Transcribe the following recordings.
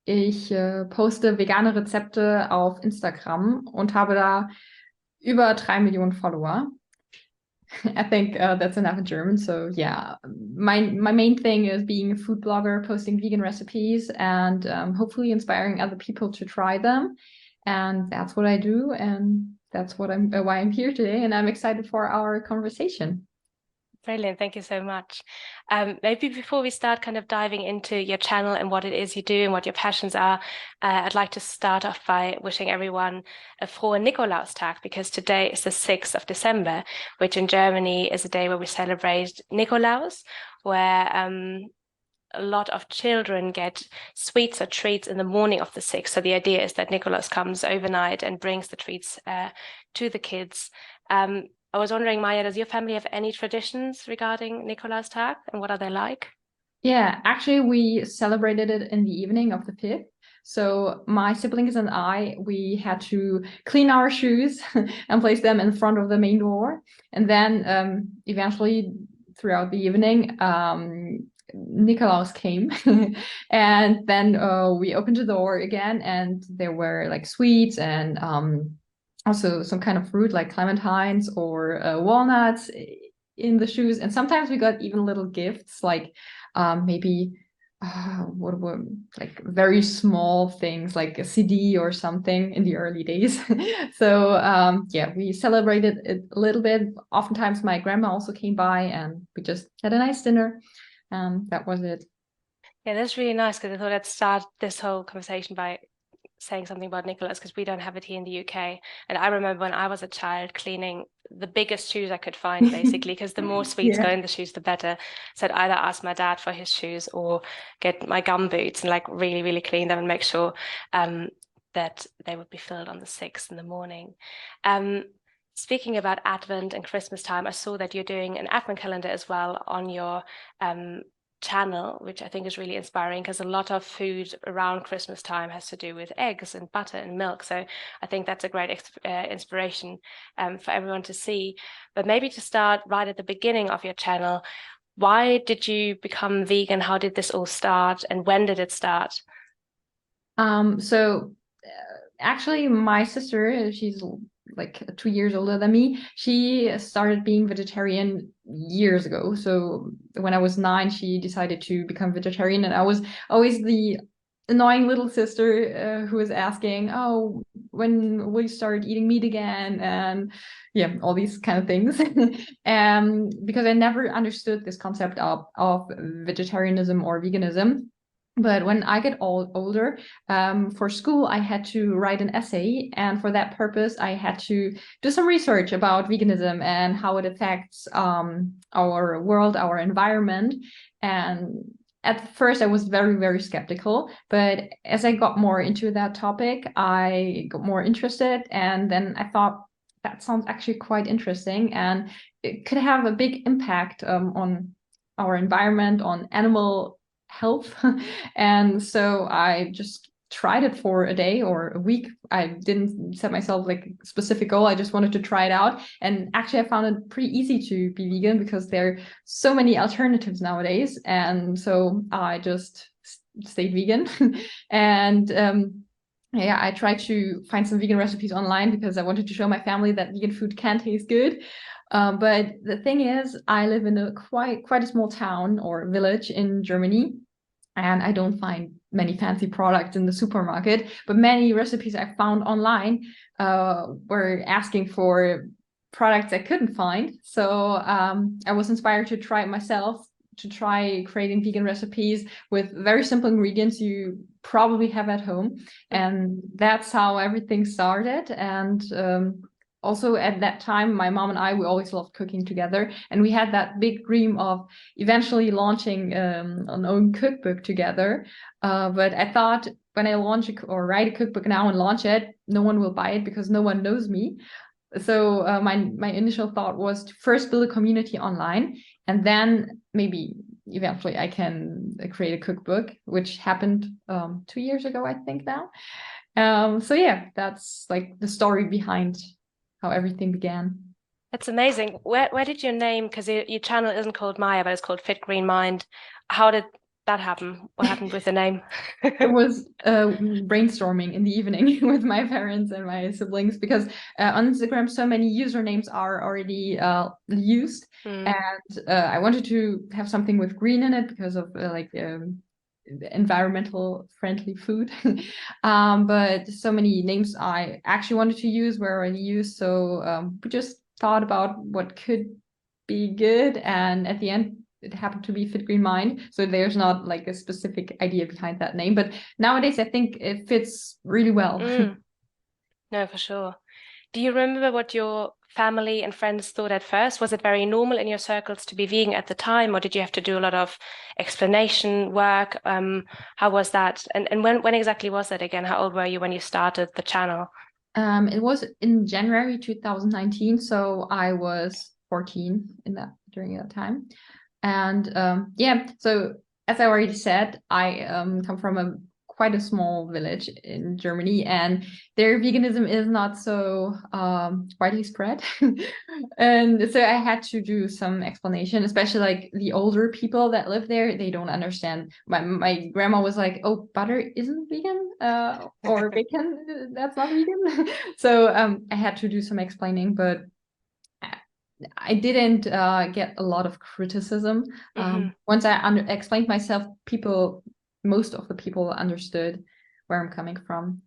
Ich poste vegane Rezepte auf Instagram und habe da über 3 Millionen Follower. I think that's enough in German. So yeah, my main thing is being a food blogger, posting vegan recipes, and hopefully inspiring other people to try them. And that's what I do, and that's what I'm why I'm here today. And I'm excited for our conversation. Brilliant. Thank you so much. Maybe before we start kind of diving into your channel and what it is you do and what your passions are, I'd like to start off by wishing everyone a frohe Nikolaustag, because today is the 6th of December, which in Germany is a day where we celebrate Nikolaus, where a lot of children get sweets or treats in the morning of the 6th. So the idea is that Nikolaus comes overnight and brings the treats to the kids. I was wondering, Maya, does your family have any traditions regarding Nikolaustag, and what are they like? Yeah, actually, we celebrated it in the evening of the 5th. So my siblings and I, we had to clean our shoes and place them in front of the main door. And then eventually, throughout the evening, Nikolaus came. And then we opened the door again, and there were like sweets and also some kind of fruit like clementines or walnuts in the shoes. And sometimes we got even little gifts like maybe what were like very small things like a CD or something in the early days. So yeah, we celebrated it a little bit. Oftentimes my grandma also came by and we just had a nice dinner. That was it. Yeah, that's really nice, because I thought I'd start this whole conversation by saying something about Nicholas, because we don't have it here in the UK. And I remember when I was a child cleaning the biggest shoes I could find, basically, because the more sweets go Yeah. in the shoes, the better. So I'd either ask my dad for his shoes or get my gum boots and like really, really clean them and make sure that they would be filled on the 6th in the morning. Speaking about Advent and Christmas time, I saw that you're doing an Advent calendar as well on your channel, which I think is really inspiring, because a lot of food around Christmas time has to do with eggs and butter and milk. So I think that's a great inspiration for everyone to see. But maybe to start right at the beginning of your channel, why did you become vegan? How did this all start, and when did it start? So actually my sister, she's like 2 years older than me. She started being vegetarian years ago. So when I was 9, she decided to become vegetarian, and I was always the annoying little sister who was asking, "Oh, when will you start eating meat again?" And yeah, all these kind of things. Because I never understood this concept of vegetarianism or veganism. But when I get older, for school, I had to write an essay. And for that purpose, I had to do some research about veganism and how it affects our world, our environment. And at first, I was very, very skeptical. But as I got more into that topic, I got more interested. And then I thought, that sounds actually quite interesting. And it could have a big impact on our environment, on animal health. And so I just tried it for a day or a week. I didn't set myself like a specific goal. I just wanted to try it out. And actually, I found it pretty easy to be vegan because there are so many alternatives nowadays. And so I just stayed vegan. And yeah, I tried to find some vegan recipes online because I wanted to show my family that vegan food can taste good. But the thing is, I live in a quite a small town or village in Germany, and I don't find many fancy products in the supermarket. But many recipes I found online were asking for products I couldn't find. So I was inspired to try it myself, to try creating vegan recipes with very simple ingredients you probably have at home. And that's how everything started. And also at that time, my mom and I, we always loved cooking together. And we had that big dream of eventually launching an own cookbook together. But I thought when I launch or write a cookbook now and launch it, no one will buy it because no one knows me. So my initial thought was to first build a community online, and then maybe eventually I can create a cookbook, which happened 2 years ago, I think now. So yeah, that's like the story behind how everything began. That's amazing. Where did your name, because your channel isn't called Maya, but it's called Fit Green Mind. How did that happen? What happened with the name? It was brainstorming in the evening with my parents and my siblings, because on Instagram so many usernames are already used, Mm. and I wanted to have something with green in it because of environmental friendly food. But so many names I actually wanted to use were already used, so we just thought about what could be good, and at the end it happened to be Fit Green Mind. So there's not like a specific idea behind that name, but nowadays I think it fits really well. Mm. No, for sure. Do you remember what your family and friends thought at first? Was it very normal in your circles to be vegan at the time, or did you have to do a lot of explanation work? How was that? And when exactly was that again? How old were you when you started the channel? It was in January 2019, so I was 14 in that during that time. And yeah, so as I already said, I come from a quite a small village in Germany, and their veganism is not so widely spread. And so I had to do some explanation, especially like the older people that live there, they don't understand. My grandma was like, "Oh, butter isn't vegan, or bacon, that's not vegan." So I had to do some explaining, but I didn't get a lot of criticism. Mhm. Once I explained myself, most of the people understood where I'm coming from.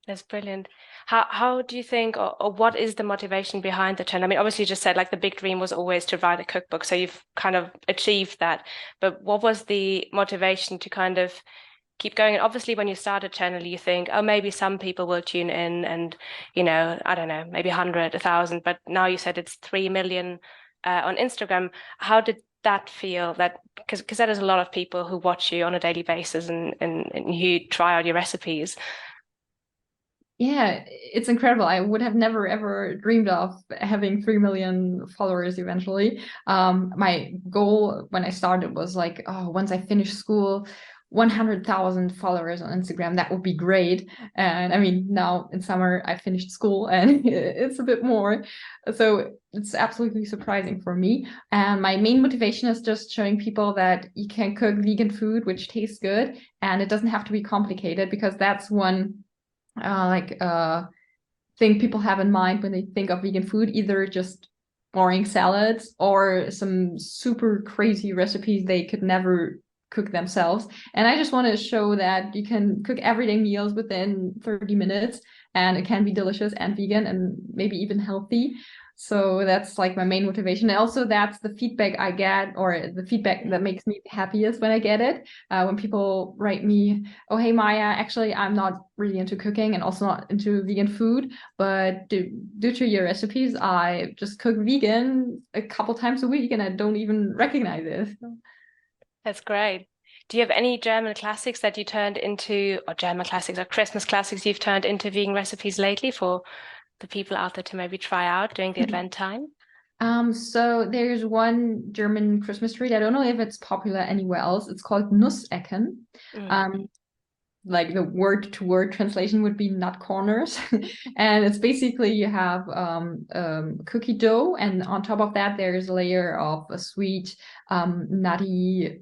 That's brilliant. How do you think, or what is the motivation behind the channel? I mean, obviously you just said like the big dream was always to write a cookbook, so you've kind of achieved that. But what was the motivation to kind of keep going? And obviously when you start a channel, you think, oh, maybe some people will tune in and, I don't know, maybe 100, 1,000, but now you said it's 3 million on Instagram. How did that feel? That because that is a lot of people who watch you on a daily basis and who try out your recipes. Yeah, it's incredible. I would have never ever dreamed of having 3 million followers eventually. My goal when I started was like, oh, once I finish school, 100,000 followers on Instagram, that would be great. And I mean, now in summer, I finished school and it's a bit more. So it's absolutely surprising for me. And my main motivation is just showing people that you can cook vegan food, which tastes good, and it doesn't have to be complicated, because that's one thing people have in mind when they think of vegan food, either just boring salads or some super crazy recipes they could never cook themselves. And I just want to show that you can cook everyday meals within 30 minutes, and it can be delicious and vegan and maybe even healthy. So that's like my main motivation. And also that's the feedback I get, or the feedback that makes me happiest when I get it. When people write me, "Oh, hey Maya, actually I'm not really into cooking and also not into vegan food, but due to your recipes, I just cook vegan a couple times a week and I don't even recognize it." That's great. Do you have any German classics that you turned into, or German classics or Christmas classics you've turned into vegan recipes lately for the people out there to maybe try out during the Advent time? So there's one German Christmas treat. I don't know if it's popular anywhere else. It's called Nussecken. Mm. Um, like the word to word translation would be nut corners. And it's basically you have cookie dough, and on top of that there's a layer of a sweet nutty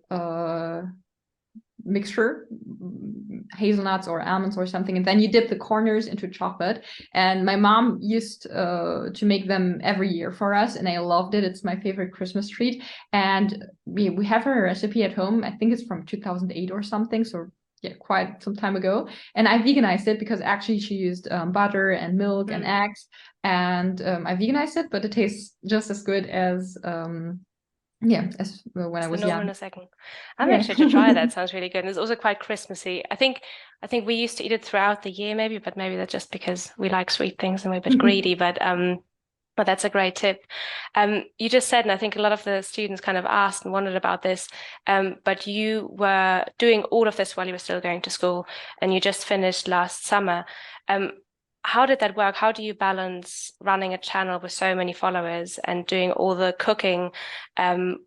mixture, hazelnuts or almonds or something, and then you dip the corners into chocolate. And my mom used to make them every year for us, and I loved it. It's my favorite Christmas treat. And we have her recipe at home. I think it's from 2008 or something, so yeah, quite some time ago. And I veganized it because actually she used butter and milk and eggs, and I veganized it, but it tastes just as good as yeah, as when I It's the was normal in young. a second. I'm Yeah. actually to try that. Sounds really good. And it's also quite Christmassy. I think we used to eat it throughout the year, maybe, but maybe that's just because we like sweet things and we're a bit greedy. But that's a great tip. You just said, and I think a lot of the students kind of asked and wondered about this, but you were doing all of this while you were still going to school, and you just finished last summer. Um, how did that work? How do you balance running a channel with so many followers and doing all the cooking,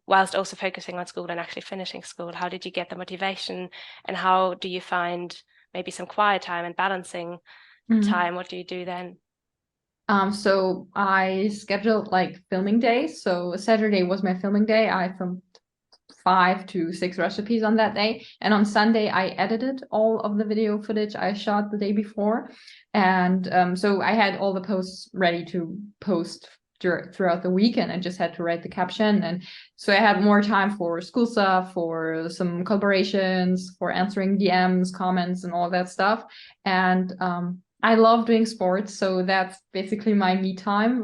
whilst also focusing on school and actually finishing school? How did you get the motivation, and how do you find maybe some quiet time and balancing Mhm. time? What do you do then? So I scheduled like filming days. So Saturday was my filming day. I filmed 5 to 6 recipes on that day. And on Sunday, I edited all of the video footage I shot the day before. And so I had all the posts ready to post throughout the week, and I just had to write the caption. And so I had more time for school stuff, for some collaborations, for answering DMs, comments, and all that stuff. And I love doing sports, so that's basically my me time,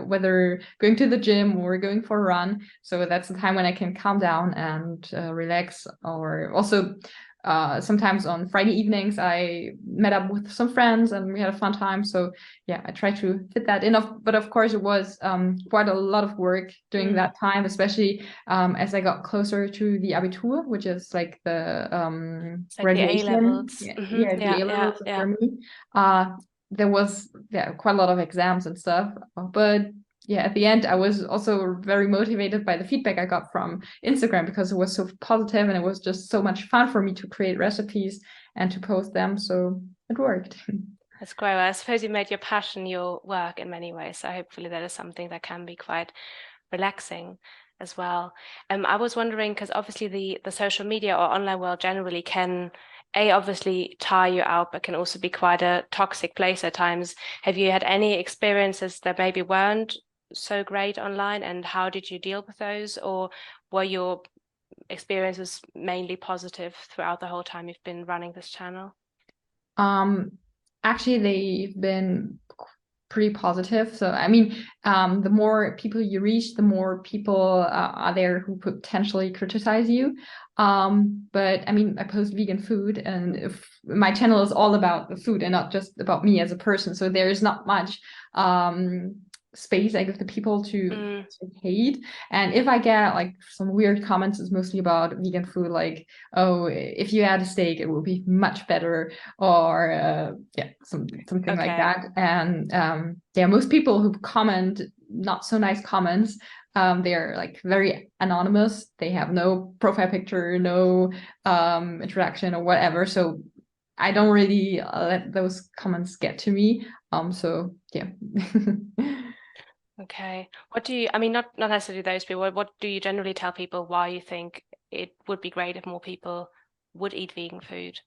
whether going to the gym or going for a run. So that's the time when I can calm down and relax. Or also sometimes on Friday evenings, I met up with some friends and we had a fun time. So yeah, I try to fit that in. But of course, it was quite a lot of work during that time, especially as I got closer to the Abitur, which is like the graduation. The A-levels. The A-levels of Germany. There was quite a lot of exams and stuff, but yeah, at the end, I was also very motivated by the feedback I got from Instagram, because it was so positive and it was just so much fun for me to create recipes and to post them. So it worked. That's great. Well, I suppose you made your passion your work in many ways. So hopefully that is something that can be quite relaxing as well. I was wondering, because obviously the social media or online world generally can obviously tire you out, but can also be quite a toxic place at times. Have you had any experiences that maybe weren't so great online, and how did you deal with those? Or were your experiences mainly positive throughout the whole time you've been running this channel? Actually, they've been pretty positive. So I mean, the more people you reach, the more people are there who potentially criticize you. But I mean, I post vegan food, and if my channel is all about the food and not just about me as a person, so there's not much space I give the people to hate. And if I get like some weird comments, it's mostly about vegan food, like, oh, if you add a steak, it will be much better, or something like that. And most people who comment not so nice comments, they're like very anonymous. They have no profile picture, no interaction or whatever. So I don't really let those comments get to me. So yeah. Okay. What do you, I mean, not necessarily those people, what do you generally tell people why you think it would be great if more people would eat vegan food?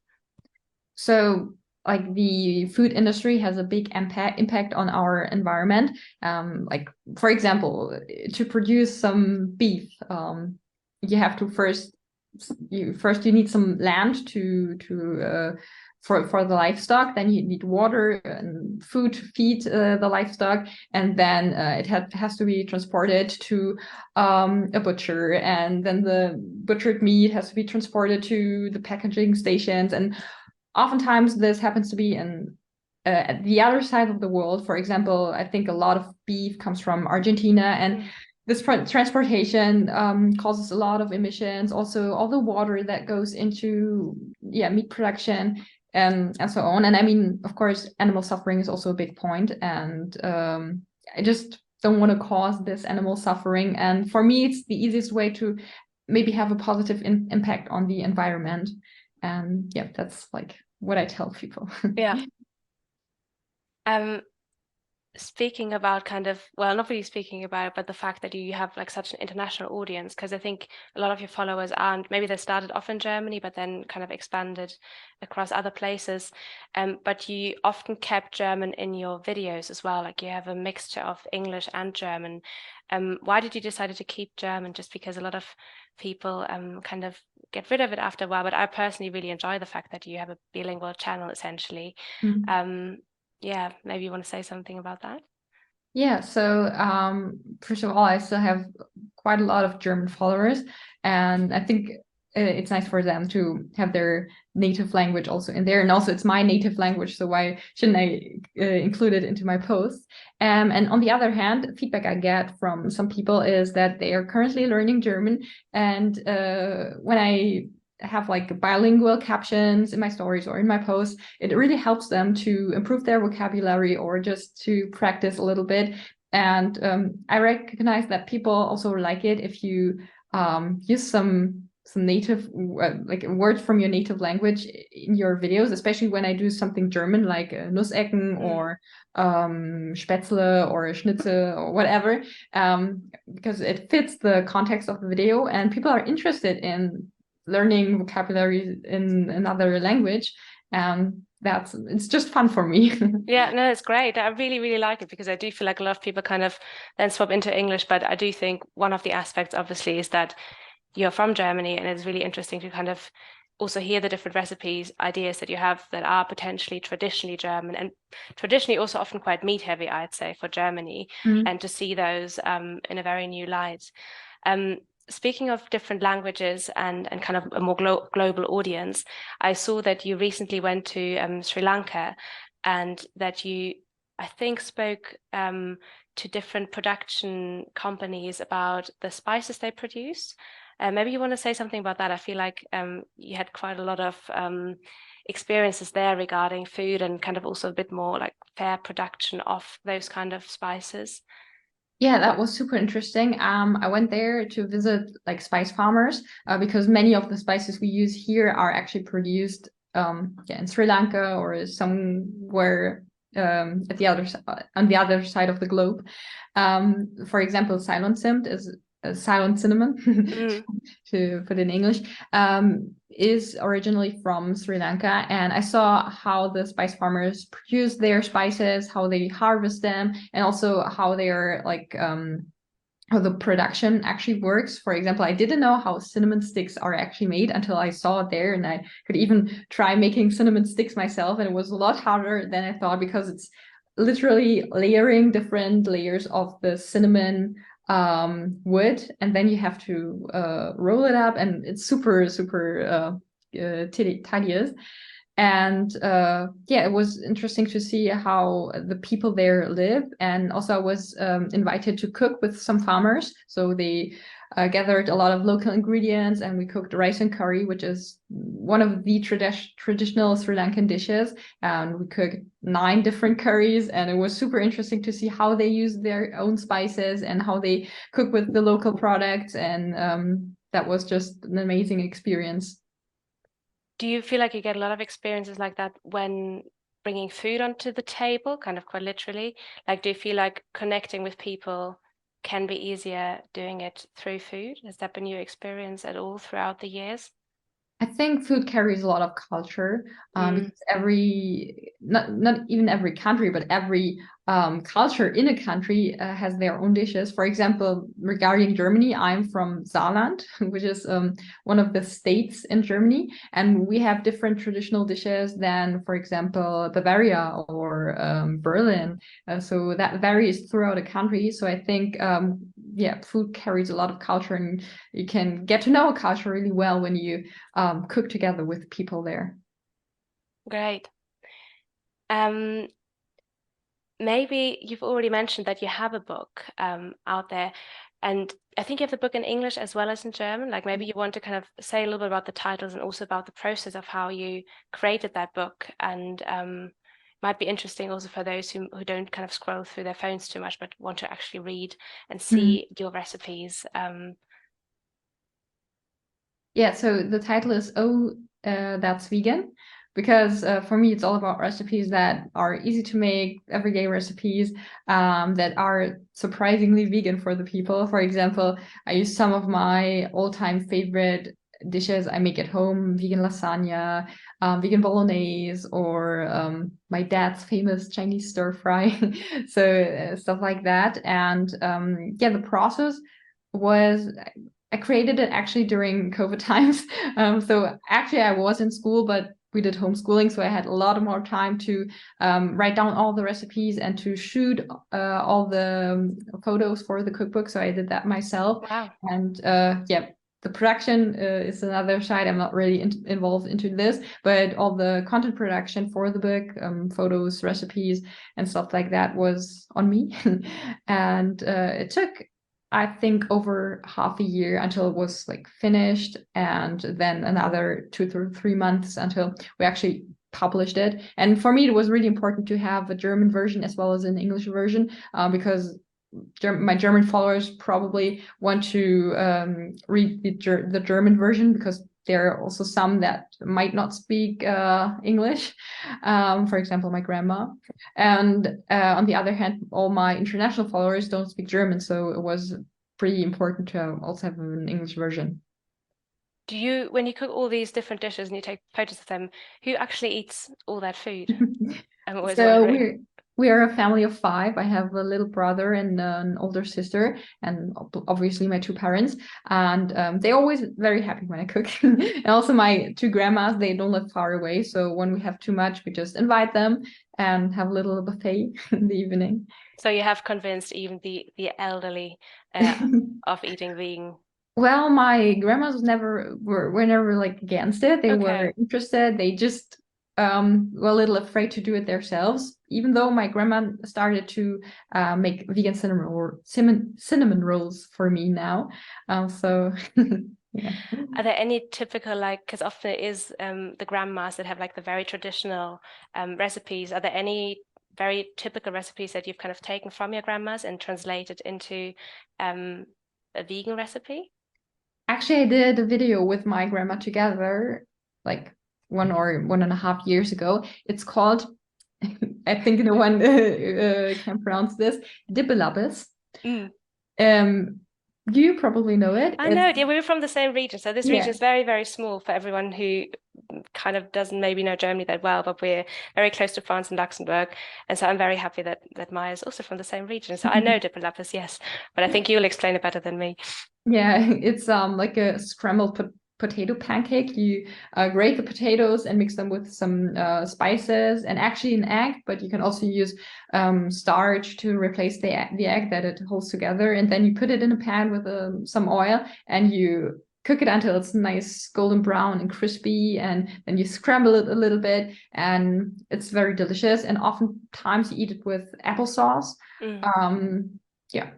So like the food industry has a big impact on our environment. Like, for example, to produce some beef, you have to first you need some land for the livestock. Then you need water and food to feed the livestock, and then it has to be transported to a butcher, and then the butchered meat has to be transported to the packaging stations. And oftentimes this happens to be at the other side of the world. For example, I think a lot of beef comes from Argentina, and this transportation causes a lot of emissions. Also, all the water that goes into meat production and so on. And I mean, of course, animal suffering is also a big point. And I just don't want to cause this animal suffering. And for me, it's the easiest way to maybe have a positive impact on the environment. And yeah, that's like what I tell people. Yeah. Speaking about kind of, well, not really speaking about it, but the fact that you have like such an international audience, because I think a lot of your followers aren't, maybe they started off in Germany, but then kind of expanded across other places. But you often kept German in your videos as well. Like you have a mixture of English and German. Why did you decide to keep German? Just because a lot of people kind of get rid of it after a while, but I personally really enjoy the fact that you have a bilingual channel essentially. Yeah, maybe you want to say something about that? Yeah, so first of all, I still have quite a lot of German followers, and I think it's nice for them to have their native language also in there. And also it's my native language, so why shouldn't I include it into my posts? And on the other hand, feedback I get from some people is that they are currently learning German, and when I have like bilingual captions in my stories or in my posts, it really helps them to improve their vocabulary or just to practice a little bit. And I recognize that people also like it if you use some some native like words from your native language in your videos, especially when I do something German like Nussecken or Spätzle or Schnitzel or whatever, because it fits the context of the video and people are interested in learning vocabulary in another language. It's just fun for me. Yeah, no, it's great. I really, really like it because I do feel like a lot of people kind of then swap into English. But I do think one of the aspects, obviously, is that you're from Germany, and it's really interesting to kind of also hear the different recipes, ideas that you have that are potentially traditionally German and traditionally also often quite meat heavy, I'd say, for Germany, and to see those in a very new light. Speaking of different languages and kind of a more global audience, I saw that you recently went to Sri Lanka and that you, I think, spoke to different production companies about the spices they produce. Maybe you want to say something about that. I feel like you had quite a lot of experiences there regarding food and kind of also a bit more like fair production of those kind of spices. Yeah, that was super interesting. I went there to visit like spice farmers because many of the spices we use here are actually produced in Sri Lanka or somewhere at the other on the other side of the globe. For example, Ceylon Cinnamon is Ceylon cinnamon to put it in English, is originally from Sri Lanka. And I saw how the spice farmers produce their spices, how they harvest them, and also how they are like how the production actually works. For example, I didn't know how cinnamon sticks are actually made until I saw it there, and I could even try making cinnamon sticks myself, and it was a lot harder than I thought because it's literally layering different layers of the cinnamon wood, and then you have to roll it up, and it's super tedious. And yeah, it was interesting to see how the people there live. And also I was invited to cook with some farmers, so they gathered a lot of local ingredients, and we cooked rice and curry, which is one of the traditional Sri Lankan dishes. And we cooked 9 different curries, and it was super interesting to see how they use their own spices and how they cook with the local products. And that was just an amazing experience. Do you feel like you get a lot of experiences like that when bringing food onto the table, kind of quite literally? Like, do you feel like connecting with people can be easier doing it through food? Has that been your experience at all throughout the years? I think food carries a lot of culture because not even every country, but every culture in a country has their own dishes. For example, regarding Germany, I'm from Saarland, which is one of the states in Germany, and we have different traditional dishes than, for example, Bavaria or Berlin. So that varies throughout a country. So I think, yeah, food carries a lot of culture, and you can get to know a culture really well when you cook together with people there. Great. Maybe you've already mentioned that you have a book out there, and I think you have the book in English as well as in German. Like maybe you want to kind of say a little bit about the titles and also about the process of how you created that book, and might be interesting also for those who don't kind of scroll through their phones too much, but want to actually read and see your recipes. Yeah, so the title is Oh, That's Vegan, because for me it's all about recipes that are easy to make, everyday recipes that are surprisingly vegan for the people. For example, I use some of my all-time favorite dishes I make at home: vegan lasagna, vegan bolognese, or my dad's famous Chinese stir fry. So stuff like that. And yeah, the process was, I created it actually during COVID times. So actually I was in school, but we did homeschooling, so I had a lot more time to write down all the recipes and to shoot all the photos for the cookbook. So I did that myself. Wow. And yeah, the production is another side. I'm not really involved into this, but all the content production for the book, photos, recipes, and stuff like that was on me. And it took, I think, over half a year until it was like finished, and then another 2 to 3 months until we actually published it. And for me, it was really important to have a German version as well as an English version because my German followers probably want to read the German version, because there are also some that might not speak English. For example, my grandma. And on the other hand, all my international followers don't speak German, so it was pretty important to also have an English version. Do you, when you cook all these different dishes and you take photos of them, who actually eats all that food? I'm always So wondering. we are a family of five. I have a little brother and an older sister, and obviously my two parents. And they're always very happy when I cook. And also my two grandmas, they don't live far away. So when we have too much, we just invite them and have a little buffet in the evening. So you have convinced even the elderly of eating vegan. Well, my grandmas were never like against it. They Okay. were interested. They just were a little afraid to do it themselves. Even though my grandma started to make vegan cinnamon rolls for me now. So yeah. Are there any typical, like, because often it is the grandmas that have like the very traditional recipes. Are there any very typical recipes that you've kind of taken from your grandmas and translated into a vegan recipe? Actually, I did a video with my grandma together, like 1.5 years ago. It's called, I think no one can pronounce this, Dibbelabbes. Mm. Um, you probably know it. I It's know, yeah, we're from the same region. So this region yeah, is very, very small for everyone who kind of doesn't maybe know Germany that well, but we're very close to France and Luxembourg. And so I'm very happy that Maya is also from the same region. So I know Dippelapis, yes, but I think you'll explain it better than me. yeah. It's like a scrambled potato pancake. You grate the potatoes and mix them with some spices and actually an egg, but you can also use starch to replace the egg that it holds together. And then you put it in a pan with some oil and you cook it until it's nice golden brown and crispy, and then you scramble it a little bit, and it's very delicious. And oftentimes you eat it with applesauce. Mm, Yeah.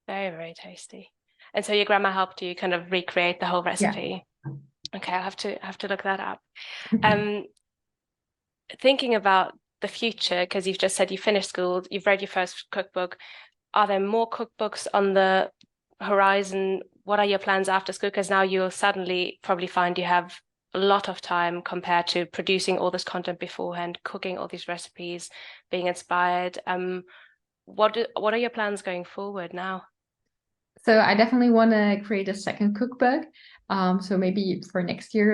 very, very tasty. And so your grandma helped you kind of recreate the whole Yeah. recipe. Okay, I'll have to look that up. Um, Thinking about the future, because you've just said you finished school, you've read your first cookbook. Are there more cookbooks on the horizon? What are your plans after school? Because now you'll suddenly probably find you have a lot of time compared to producing all this content beforehand, cooking all these recipes, being inspired. What are your plans going forward now? So I definitely want to create a second cookbook. So maybe for next year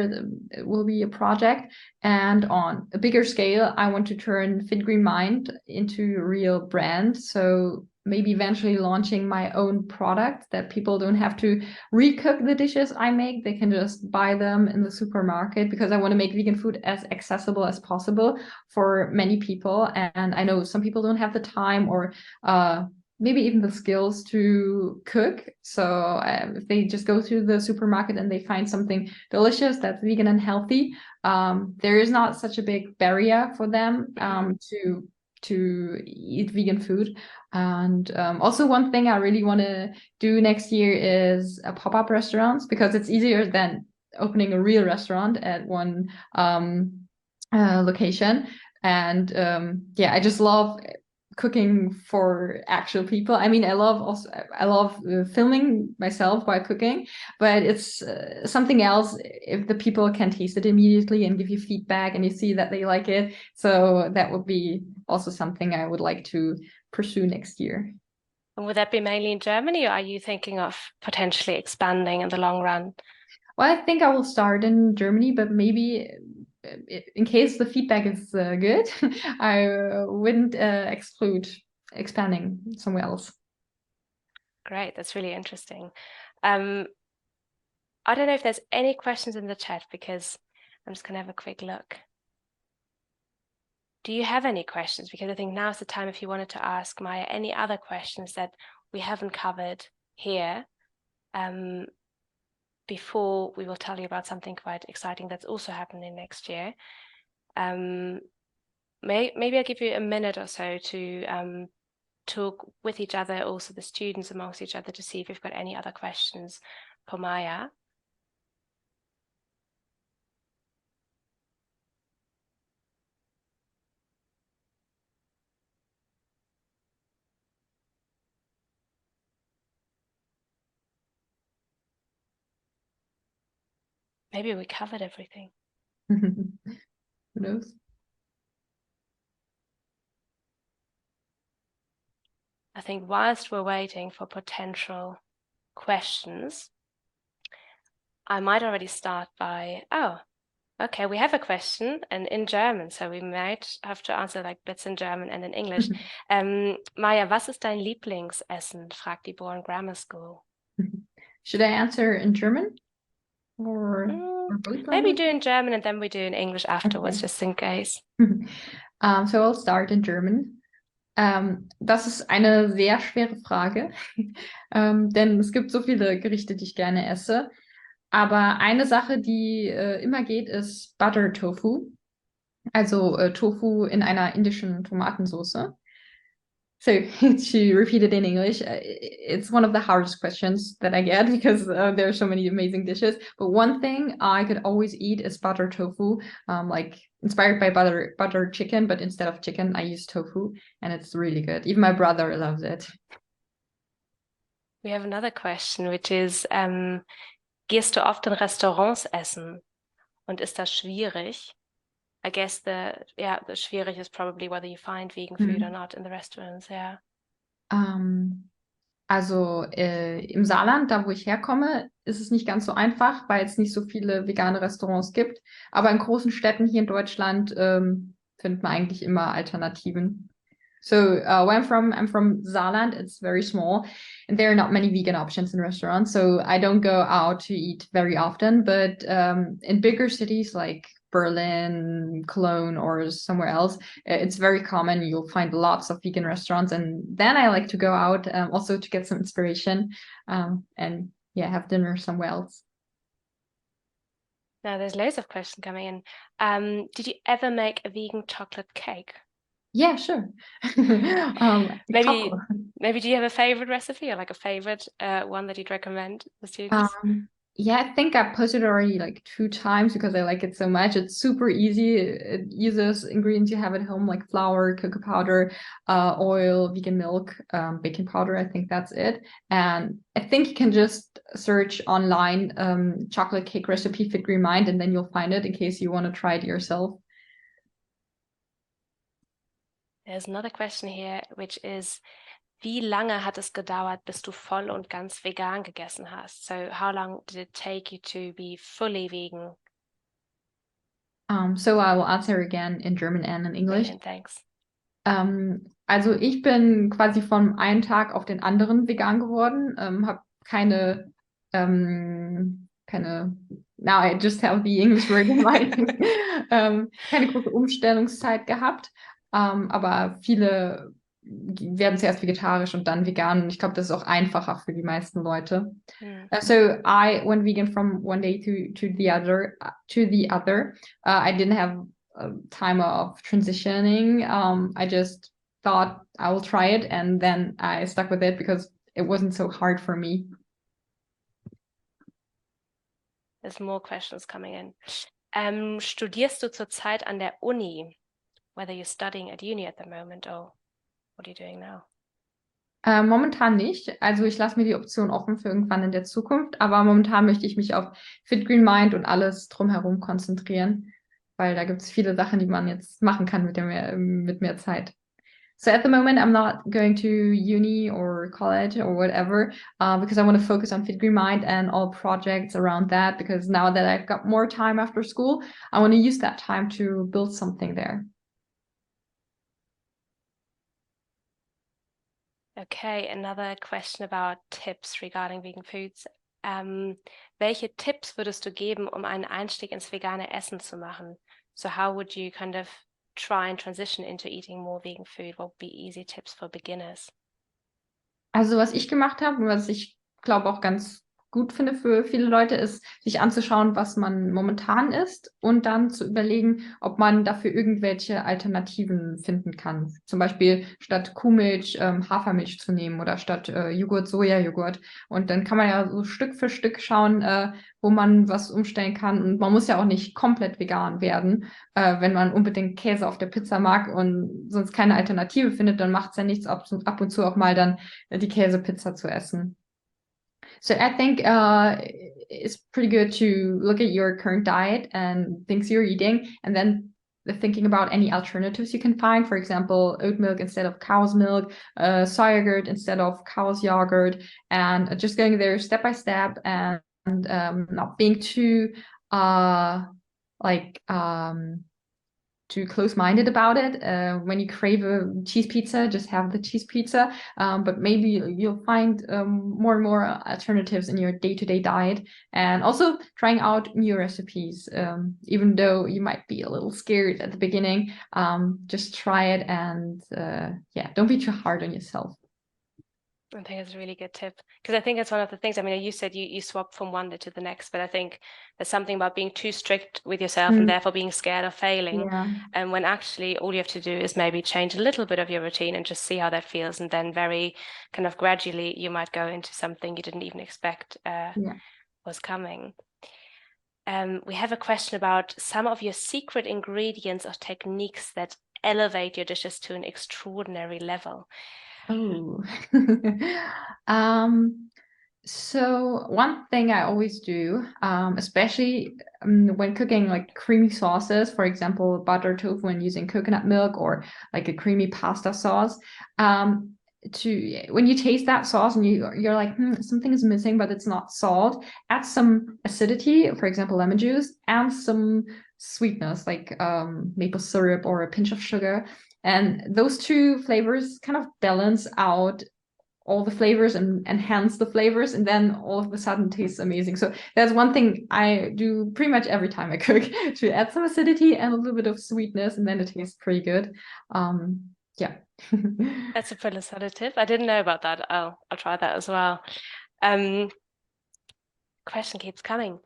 it will be a project. And on a bigger scale, I want to turn Fit Green Mind into a real brand. So maybe eventually launching my own product that people don't have to recook the dishes I make. They can just buy them in the supermarket, because I want to make vegan food as accessible as possible for many people. And I know some people don't have the time or maybe even the skills to cook. So if they just go to the supermarket and they find something delicious that's vegan and healthy, there is not such a big barrier for them to eat vegan food. And also one thing I really want to do next year is a pop-up restaurants, because it's easier than opening a real restaurant at one location. And yeah, I just love cooking for actual people. I mean, I love filming myself while cooking, but it's something else if the people can taste it immediately and give you feedback and you see that they like it. So that would be also something I would like to pursue next year. And would that be mainly in Germany, or are you thinking of potentially expanding in the long run? Well, I think I will start in Germany, but maybe in case the feedback is good, I wouldn't exclude expanding somewhere else. Great, that's really interesting. Um, I don't know if there's any questions in the chat, because I'm just going to have a quick look. Do you have any questions? Because I think now's the time if you wanted to ask Maya any other questions that we haven't covered here, before we will tell you about something quite exciting that's also happening next year. Maybe I'll give you a minute or so to talk with each other, also the students amongst each other, to see if you've got any other questions for Maya. Maybe we covered everything. Who knows? I think whilst we're waiting for potential questions, I might already start by, oh, okay, we have a question and in German, so we might have to answer like bits in German and in English. Maya, was ist dein Lieblingsessen? Fragt die Born Grammar School. Should I answer in German? Or both Maybe languages? do in German and then we do in English afterwards, Okay. just in case. So I'll start in German. Das ist eine sehr schwere Frage, denn es gibt so viele Gerichte, die ich gerne esse. Aber eine Sache, die immer geht, ist Butter Tofu. Also Tofu in einer indischen Tomatensauce. So to repeat it in English, it's one of the hardest questions that I get because there are so many amazing dishes. But one thing I could always eat is butter tofu, like inspired by butter chicken, but instead of chicken, I use tofu, and it's really good. Even my brother loves it. We have another question, which is, gehst du oft in Restaurants essen? Und ist das schwierig? I guess the schwierig is probably whether you find vegan food or not in the restaurants, yeah. Also im Saarland, da wo ich herkomme, ist es nicht ganz so einfach, weil es nicht so viele vegane Restaurants gibt. Aber in großen Städten hier in Deutschland findet man eigentlich immer Alternativen. So where I'm from Saarland, it's very small, and there are not many vegan options in restaurants. So I don't go out to eat very often. But in bigger cities like Berlin, Cologne, or somewhere else, it's very common. You'll find lots of vegan restaurants, and then I like to go out also to get some inspiration and have dinner somewhere else. Now there's loads of questions coming in. Did you ever make a vegan chocolate cake? Yeah, sure. Maybe do you have a favorite recipe or like a favorite one that you'd recommend the students? Yeah, I think I posted it already like 2 times because I like it so much. It's super easy. It uses ingredients you have at home like flour, cocoa powder, oil, vegan milk, baking powder. I think that's it. And I think you can just search online chocolate cake recipe Fit Green Mind, and then you'll find it in case you want to try it yourself. There's another question here, which is, wie lange hat es gedauert, bis du voll und ganz vegan gegessen hast? So how long did it take you to be fully vegan? So I will answer again in German and in English. Brilliant, thanks. Also ich bin quasi von einem Tag auf den anderen vegan geworden, habe now I just have the English word in mind, keine große Umstellungszeit gehabt, aber viele werden zuerst vegetarisch und dann vegan, und ich glaube, das ist auch einfacher für die meisten Leute. So I went vegan from one day to the other. I didn't have a time of transitioning. I just thought I will try it, and then I stuck with it because it wasn't so hard for me. There's more questions coming in. Studierst du zurzeit an der Uni? Whether you're studying at uni at the moment or what are you doing now? Momentan nicht. Also ich lasse mir die Option offen für irgendwann in der Zukunft, aber momentan möchte ich mich auf Fit Green Mind und alles drumherum konzentrieren, weil da gibt es viele Sachen, die man jetzt machen kann mit mehr Zeit. So at the moment, I'm not going to uni or college or whatever because I want to focus on Fit Green Mind and all projects around that, because now that I've got more time after school, I want to use that time to build something there. Okay, another question about tips regarding vegan foods. Welche Tipps würdest du geben, um einen Einstieg ins vegane Essen zu machen? So how would you kind of try and transition into eating more vegan food? What would be easy tips for beginners? Also was ich gemacht habe und was ich glaube auch ganz gut finde für viele Leute, ist, sich anzuschauen, was man momentan isst und dann zu überlegen, ob man dafür irgendwelche Alternativen finden kann. Zum Beispiel statt Kuhmilch Hafermilch zu nehmen oder statt Joghurt Sojajoghurt. Und dann kann man ja so Stück für Stück schauen, wo man was umstellen kann. Und man muss ja auch nicht komplett vegan werden. Wenn man unbedingt Käse auf der Pizza mag und sonst keine Alternative findet, dann macht es ja nichts, ab und zu auch mal dann die Käsepizza zu essen. So I think it's pretty good to look at your current diet and things you're eating, and then thinking about any alternatives you can find. For example, oat milk instead of cow's milk, soy yogurt instead of cow's yogurt, and just going there step by step, and not being too like too close-minded about it. When you crave a cheese pizza, just have the cheese pizza. But maybe you'll find more and more alternatives in your day-to-day diet, and also trying out new recipes. Even though you might be a little scared at the beginning, just try it, and yeah, don't be too hard on yourself. I think it's a really good tip, because I think it's one of the things, I mean, you said you swap from one day to the next, but I think there's something about being too strict with yourself and therefore being scared of failing. Yeah. And when actually all you have to do is maybe change a little bit of your routine and just see how that feels. And then very kind of gradually you might go into something you didn't even expect was coming. We have a question about some of your secret ingredients or techniques that elevate your dishes to an extraordinary level. Oh, so one thing I always do, especially when cooking like creamy sauces, for example, butter tofu and using coconut milk, or like a creamy pasta sauce, when you taste that sauce and you're like, something is missing, but it's not salt, add some acidity, for example, lemon juice, and some sweetness like maple syrup or a pinch of sugar. And those two flavors kind of balance out all the flavors and enhance the flavors, and then all of a sudden tastes amazing. So that's one thing I do pretty much every time I cook, to add some acidity and a little bit of sweetness, and then it tastes pretty good. Yeah. That's a pretty solid tip. I didn't know about that. I'll try that as well. Question keeps coming.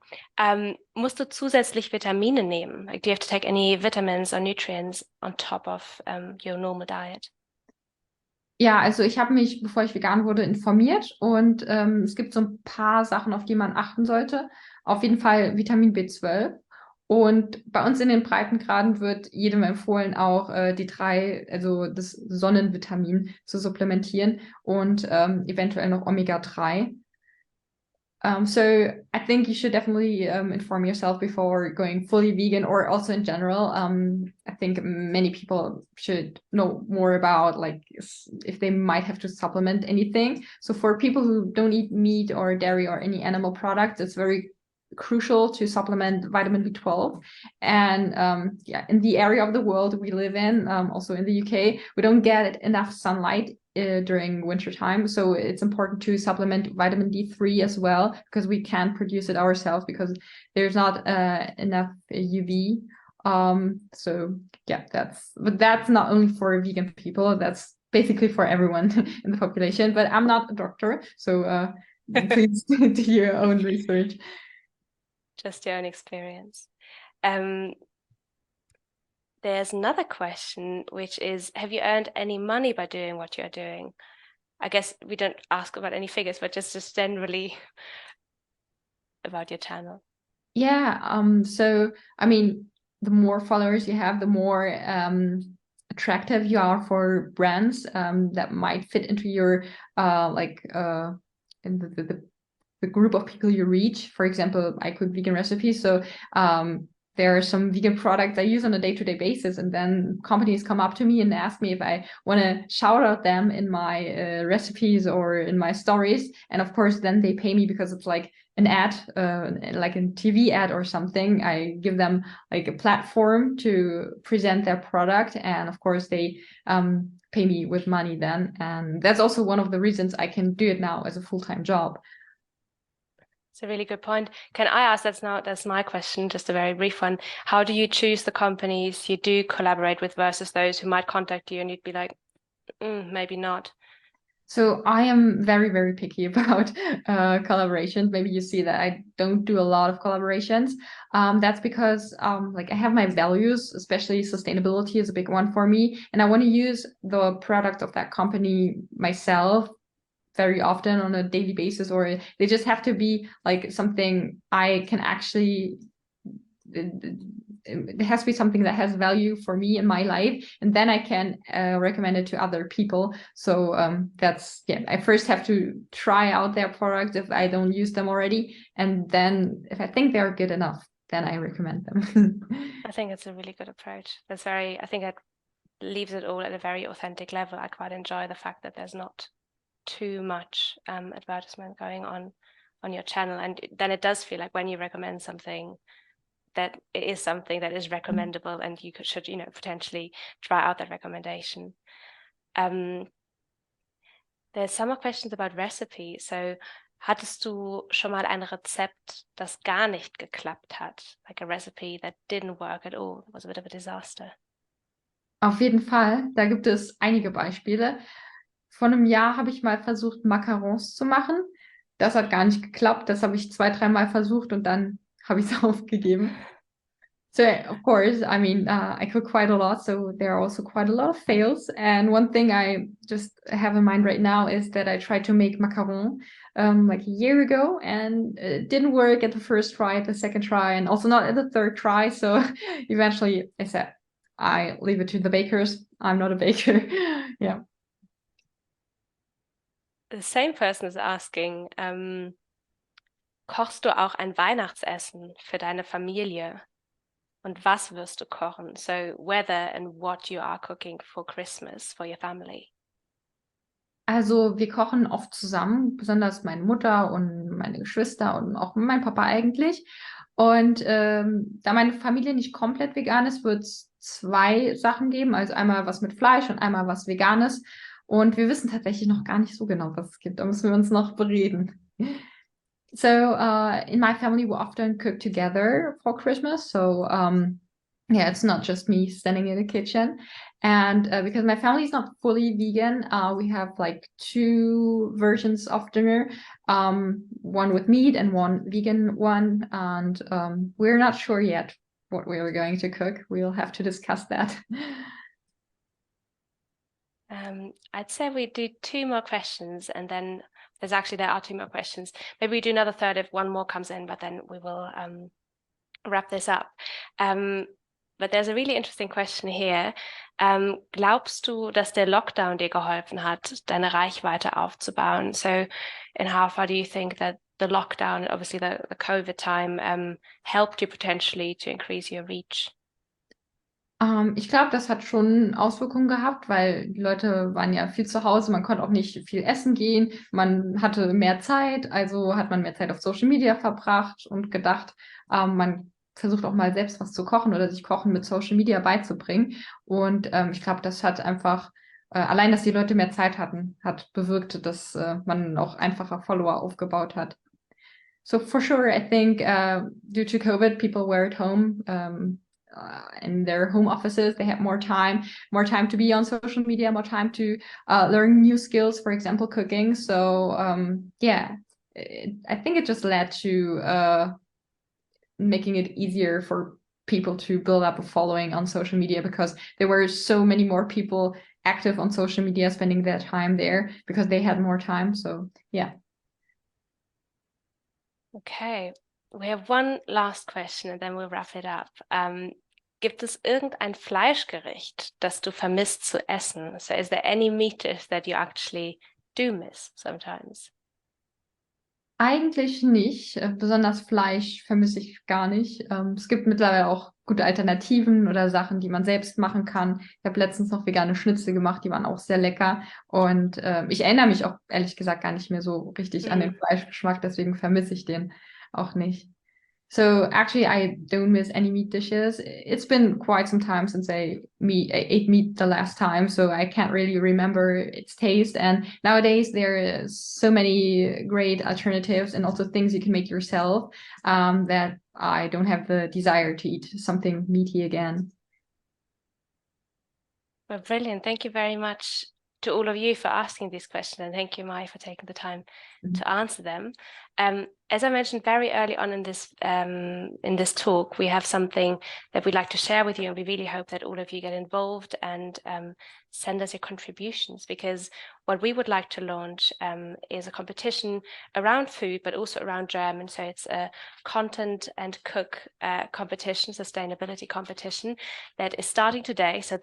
Musst du zusätzlich Vitamine nehmen? Like, do you have to take any vitamins or nutrients on top of your normal diet? Ja, also ich habe mich, bevor ich vegan wurde, informiert, und es gibt so ein paar Sachen, auf die man achten sollte. Auf jeden Fall Vitamin B12. Und bei uns in den Breitengraden wird jedem empfohlen, auch D3, also das Sonnenvitamin, zu supplementieren, und eventuell noch Omega-3. So I think you should definitely inform yourself before going fully vegan, or also in general. I think many people should know more about like if they might have to supplement anything. So for people who don't eat meat or dairy or any animal products, it's very crucial to supplement vitamin B12. And yeah, in the area of the world we live in, also in the UK, we don't get enough sunlight during winter time, so it's important to supplement vitamin D3 as well, because we can't produce it ourselves because there's not enough UV. So yeah, that's not only for vegan people, that's basically for everyone in the population. But I'm not a doctor, so please do your own research. Just your own experience. There's another question, which is, have you earned any money by doing what you're doing? I guess we don't ask about any figures, but just generally about your channel. Yeah, so I mean, the more followers you have, the more attractive you are for brands that might fit into your in the group of people you reach. For example, I cook vegan recipes, so there are some vegan products I use on a day-to-day basis, and then companies come up to me and ask me if I want to shout out them in my recipes or in my stories. And of course, then they pay me because it's like an ad, like a TV ad or something. I give them like a platform to present their product, and of course they pay me with money then. And that's also one of the reasons I can do it now as a full-time job. It's a really good point. Can I ask, that's my question, just a very brief one. How do you choose the companies you do collaborate with versus those who might contact you and you'd be like, maybe not? So I am very, very picky about collaborations. Maybe you see that I don't do a lot of collaborations. That's because like I have my values, especially sustainability is a big one for me. And I want to use the product of that company myself very often on a daily basis, or they just have to be like something I can actually it has to be something that has value for me in my life, and then I can recommend it to other people. So that's, yeah, I first have to try out their products if I don't use them already, and then if I think they're good enough, then I recommend them. I think it's a really good approach. I think that leaves it all at a very authentic level. I quite enjoy the fact that there's not too much advertisement going on your channel, and then it does feel like when you recommend something, that it is something that is recommendable, and you should, potentially try out that recommendation. There's some more questions about recipes. So, hattest du schon mal ein Rezept, das gar nicht geklappt hat? Like a recipe that didn't work at all, was a bit of a disaster. Auf jeden Fall, da gibt es einige Beispiele. Vor einem Jahr habe ich mal versucht, Macarons zu machen. Das hat gar nicht geklappt. Das habe ich 2, 3 Mal versucht und dann habe ich es aufgegeben. So of course, I mean, I cook quite a lot, so there are also quite a lot of fails. And one thing I just have in mind right now is that I tried to make macaron like a year ago, and it didn't work at the first try, the second try, and also not at the third try. So eventually I said, I leave it to the bakers. I'm not a baker. Yeah. The same person is asking, kochst du auch ein Weihnachtsessen für deine Familie? Und was wirst du kochen? So whether and what you are cooking for Christmas for your family. Also wir kochen oft zusammen, besonders meine Mutter und meine Geschwister und auch mein Papa eigentlich. Und da meine Familie nicht komplett vegan ist, wird es 2 Sachen geben. Also einmal was mit Fleisch und einmal was Veganes. Und wir wissen tatsächlich noch gar nicht so genau, was es gibt. Da müssen wir uns noch bereden. So in my family, we often cook together for Christmas. So yeah, it's not just me standing in the kitchen. And because my family is not fully vegan, we have like 2 versions of dinner, one with meat and one vegan one. And we're not sure yet what we are going to cook. We'll have to discuss that. I'd say we do 2 more questions, and then there are 2 more questions. Maybe we do another third if one more comes in, but then we will wrap this up. But there's a really interesting question here. Glaubst du, dass der Lockdown dir geholfen hat, deine Reichweite aufzubauen? So, in how far do you think that the lockdown, obviously the COVID time, helped you potentially to increase your reach? Ich glaube, das hat schon Auswirkungen gehabt, weil die Leute waren ja viel zu Hause, man konnte auch nicht viel essen gehen, man hatte mehr Zeit, also hat man mehr Zeit auf Social Media verbracht und gedacht, man versucht auch mal selbst was zu kochen oder sich Kochen mit Social Media beizubringen. Und ich glaube, das hat einfach, allein, dass die Leute mehr Zeit hatten, hat bewirkt, dass man auch einfacher Follower aufgebaut hat. So for sure, I think due to COVID, people were at home. In their home offices, they had more time to be on social media, more time to learn new skills, for example, cooking. So yeah, I think it just led to making it easier for people to build up a following on social media, because there were so many more people active on social media, spending their time there because they had more time. So yeah. Okay, we have one last question and then we'll wrap it up. Gibt es irgendein Fleischgericht, das du vermisst zu essen? So is there any meat dish that you actually do miss sometimes? Eigentlich nicht. Besonders Fleisch vermisse ich gar nicht. Es gibt mittlerweile auch gute Alternativen oder Sachen, die man selbst machen kann. Ich habe letztens noch vegane Schnitzel gemacht, die waren auch sehr lecker. Und ich erinnere mich auch ehrlich gesagt gar nicht mehr so richtig an den Fleischgeschmack, deswegen vermisse ich den auch nicht. So actually, I don't miss any meat dishes. It's been quite some time since I ate meat the last time, so I can't really remember its taste. And nowadays, there is so many great alternatives and also things you can make yourself that I don't have the desire to eat something meaty again. Well, brilliant. Thank you very much to all of you for asking these questions, and thank you, Mai, for taking the time to answer them. as I mentioned very early on in this talk, we have something that we'd like to share with you, and we really hope that all of you get involved and send us your contributions, because what we would like to launch is a competition around food, but also around German. So it's a content and cook competition, sustainability competition that is starting today. So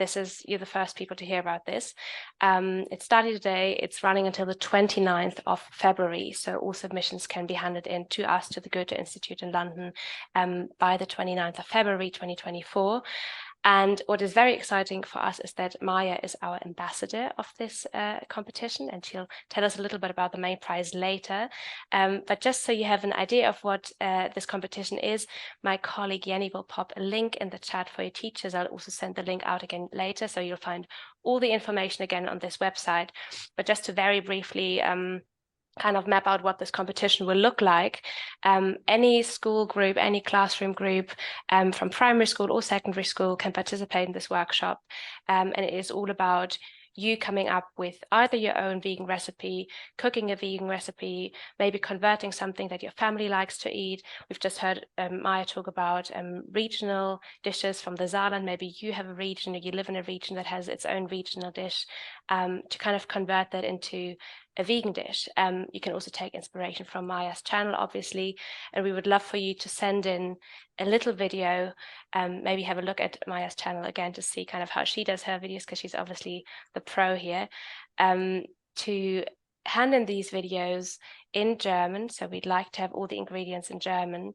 you're the first people to hear about this. It's starting today. It's running until the 29th of February. So all submissions can be handed in to us, to the Goethe Institute in London, by the 29th of February 2024. And what is very exciting for us is that Maya is our ambassador of this competition, and she'll tell us a little bit about the main prize later. But just so you have an idea of what this competition is, my colleague Jenny will pop a link in the chat for your teachers. I'll also send the link out again later, so you'll find all the information again on this website. But just to very briefly kind of map out what this competition will look like. Any school group, any classroom group from primary school or secondary school can participate in this workshop. And it is all about you coming up with either your own vegan recipe, cooking a vegan recipe, maybe converting something that your family likes to eat. We've just heard Maya talk about regional dishes from the Saarland. Maybe you have a region, or you live in a region that has its own regional dish, to kind of convert that into a vegan dish. You can also take inspiration from Maya's channel, obviously, and we would love for you to send in a little video, maybe have a look at Maya's channel again to see kind of how she does her videos, because she's obviously the pro here, to hand in these videos in German. So we'd like to have all the ingredients in German,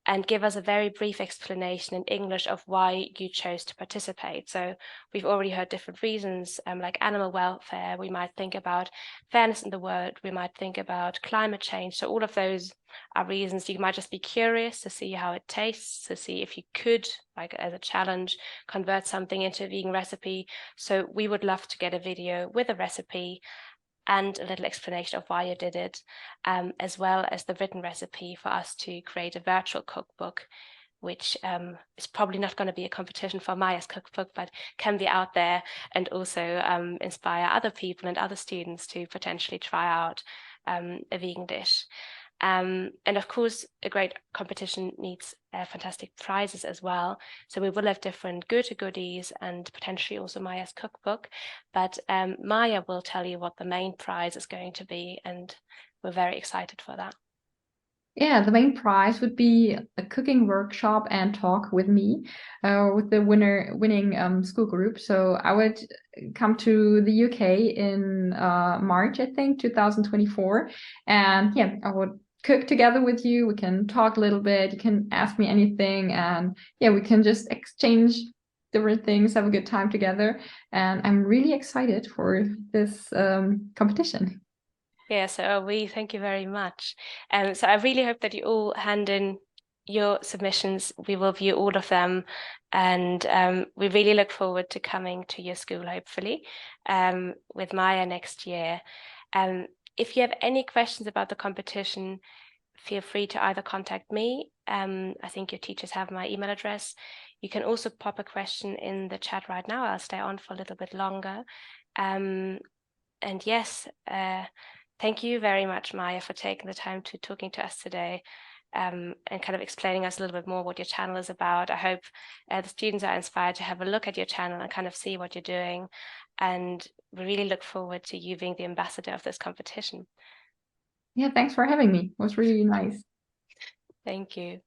and give us a very brief explanation in English of why you chose to participate. So we've already heard different reasons, like animal welfare. We might think about fairness in the world. We might think about climate change. So all of those are reasons. You might just be curious to see how it tastes, to see if you could, like as a challenge, convert something into a vegan recipe. So we would love to get a video with a recipe and a little explanation of why you did it, as well as the written recipe for us to create a virtual cookbook, which is probably not going to be a competition for Maya's cookbook, but can be out there and also inspire other people and other students to potentially try out a vegan dish. And of course, a great competition needs fantastic prizes as well. So we will have different Goethe goodies and potentially also Maya's cookbook. But Maya will tell you what the main prize is going to be, and we're very excited for that. Yeah, the main prize would be a cooking workshop and talk with me, with the winning school group. So I would come to the UK in March, I think, 2024. And yeah, I would cook together with you. We can talk a little bit. You can ask me anything. And yeah, we can just exchange different things, have a good time together. And I'm really excited for this competition. Yeah, so we thank you very much. So I really hope that you all hand in your submissions. We will view all of them, and we really look forward to coming to your school, hopefully, with Maya next year. If you have any questions about the competition, feel free to either contact me. I think your teachers have my email address. You can also pop a question in the chat right now. I'll stay on for a little bit longer. And yes, thank you very much, Maya, for taking the time to talking to us today, and kind of explaining us a little bit more what your channel is about. I hope the students are inspired to have a look at your channel and kind of see what you're doing. And we really look forward to you being the ambassador of this competition. Yeah, thanks for having me. It was really nice. Thank you.